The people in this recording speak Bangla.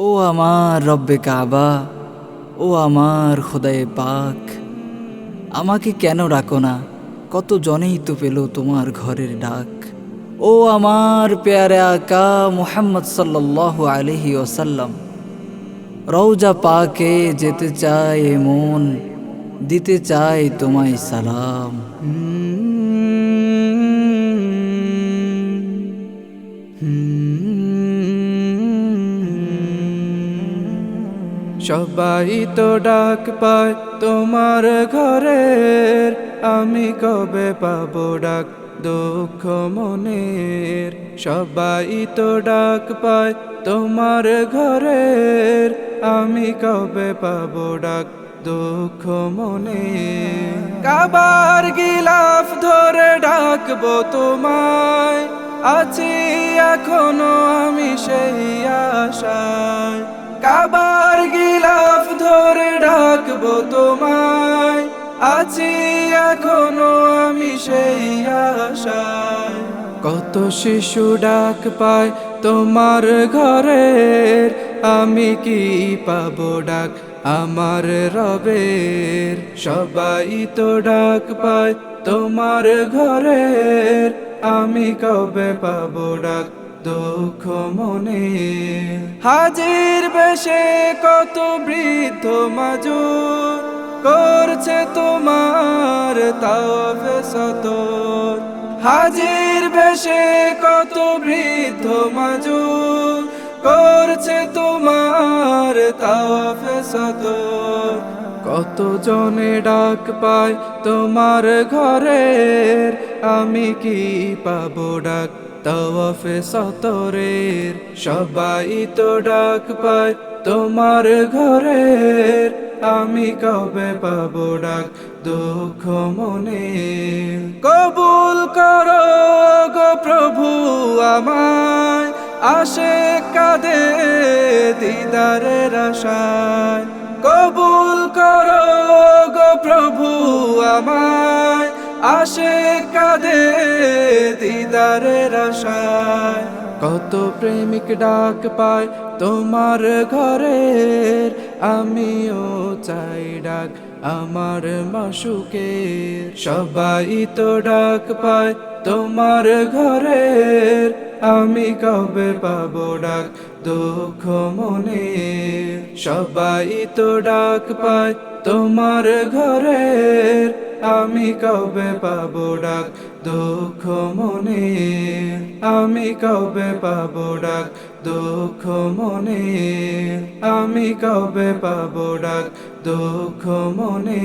ও আমার রব্বে কাবা, ও আমার খোদায়ে পাক, আমাকে কেন ডাকো না? কত জনেই তো পেল তোমার ঘরের ডাক। ও আমার পেয়ারে আকা মুহাম্মদ সাল্লাল্লাহু আলাইহি ওয়াসাল্লাম, রওজা পাকে যেতে চায় এ মন, দিতে চায় তোমায় সালাম। সবাই তো ডাক পায় তোমার ঘরের, আমি কবে পাবো ডাক দুঃখ মনের। সবাই তো ডাক পায় তোমার ঘরের, আমি কবে পাবো ডাক দুঃখ মনের। কাবার গিলাফ ধরে ডাকবো তোমায়, আছি এখনো আমি সেই আশায়। কাবার গিলাফ ধরে ডাকবো তোমায়, আছি এখনো আমি সেই আশায়। কত শিশু ডাক পায় তোমার ঘরের, আমি কি পাবো ডাক আমার রবের। সবাই তো ডাক পায় তোমার ঘরের, আমি কবে পাবো ডাক দুঃখ মনে। হাজির বেশে কত বৃদ্ধ মাজুর, করছে তোমার তাওয়াফ সতর। হাজির বেশে কত বৃদ্ধ মাজুর, করছে তোমার তাওয়াফ সতর। কত জনে ডাক পায় তোমার ঘরের, আমি কি পাবো ডাক তাওয়াফে সতরের। সবাই তো ডাক পায় তোমার ঘরের, আমি কবে পাবো ডাক দুঃখ মনে। কবুল করো গো প্রভু আমায়, আসে কাঁদে দিদারের আশায়। কবুল করো গো প্রভু আমায়, আসে কাঁদে দিদারের আশায়। কত প্রেমিক ডাক পায় তোমার ঘরের, আমিও চাই ডাক আমার মাশুকের। সবাই তো ডাক পায় তোমার ঘরের, আমি কবে পাবো ডাক দুঃখ মনে। সবাই তো ডাক পায় তোমার ঘরের, আমি কবে পাবো ডাক দুঃখ মনে। আমি কবে পাবো ডাক দুঃখ মনে। আমি কবে পাবো ডাক দুঃখ মনে।